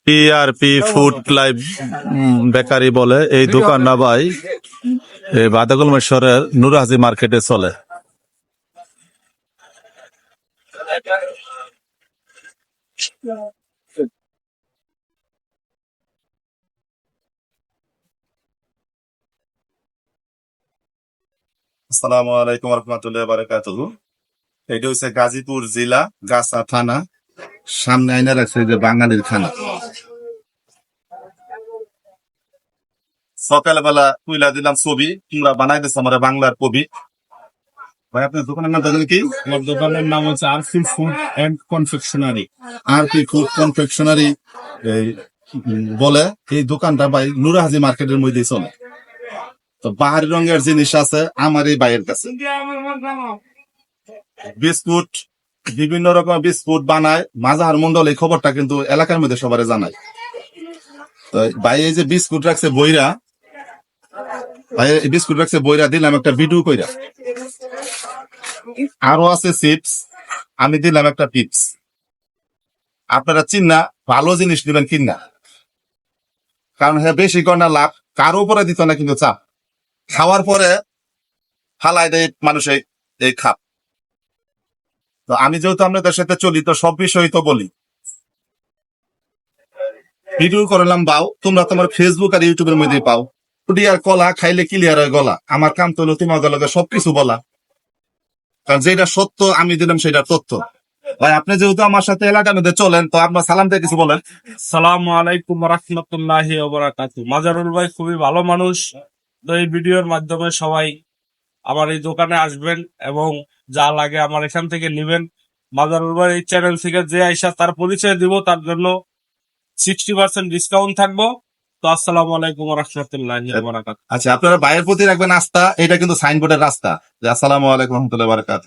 TRP food live bakery বলে এই দোকানটা ভাই বাদাগুলমেশ্বরের নুরহাজি মার্কেটে চলে। আসসালামু আলাইকুম রহমতুল্লাহ বারাকাতুহু। এটা হচ্ছে গাজীপুর জেলা গাছা থানা, সামনে আইনা রাখছে যে বাঙালির খানা। সকালবেলা তুইলা দিলাম ছবি, তোমরা বানাই দিচ্ছ আমার বাংলার কবি। ভাই আপনার দোকানের নাম জানেন কি? আমার দোকানের নাম হচ্ছে আরফি food and confectionery. RP food confectionery বলে এই দোকানটা ভাই নুরহাজি মার্কেটের মধ্যে চলে। তো বাহারি রঙের জিনিস আছে আমার এই ভাইয়ের কাছে। বিস্কুট, বিভিন্ন রকম বিস্কুট বানায় মাজাহার মন্ডল, এই খবরটা কিন্তু এলাকার মধ্যে সবারে জানায়। তো ভাই এই যে বিস্কুট রাখছে বইরা, ভাই এই বিস্কুট রাখছে বইরা, দিলাম একটা ভিডিও কইরা। আরো আছে চিপস, আমি দিলাম একটা পিপস। আপনারা চিন্না ভালো জিনিস দিবেন কিনা, কারণ হ্যাঁ বেশি কর না লাভ, কারো উপরে দিত না কিন্তু চাপ। খাওয়ার পরে ফালাই দেয় মানুষ এই খাপ। তো আমি যেহেতু আপনাদের সাথে চলি, তো সব বিষয় তো বলি। ভিডিও করলাম বাও, তোমরা তোমার ফেসবুক আর ইউটিউবের মধ্যে পাও। আর কলা খাইলে ক্লিয়ার হয় গলা। আমার কাম তো তোমাদের লগে সবকিছু বলা, কারণ যেটা সত্য আমি দিলাম সেটা তথ্য। ভাই আপনি যেহেতু আমার সাথে এলাকার মধ্যে চলেন, তো আপনার সালাম দিয়ে কিছু বলেন। সালামু আলাইকুম রাহমাতুল্লাহি ওয়া বারাকাতুহু। মাজারুল ভাই খুবই ভালো মানুষ। তো এই ভিডিওর মাধ্যমে সবাই আমার এই দোকানে আসবেন এবং যা লাগে আমার এখান থেকে নেবেন। মাজারুল ভাই এই চ্যানেল থেকে যে আইসা তার পরিচয় দিব, তার জন্য 60% ডিসকাউন্ট থাকবো। তো আসসালামু আলাইকুম রাহমাতুল্লাহি ওয়া বারাকাতুহু। আচ্ছা, আপনারা ভাইয়ের প্রতি রাখবেন আস্থা, এটা কিন্তু সাইনবোর্ডের রাস্তা যে আসসালামু আলাইকুম রহমতুল্লাহ বারাকাত।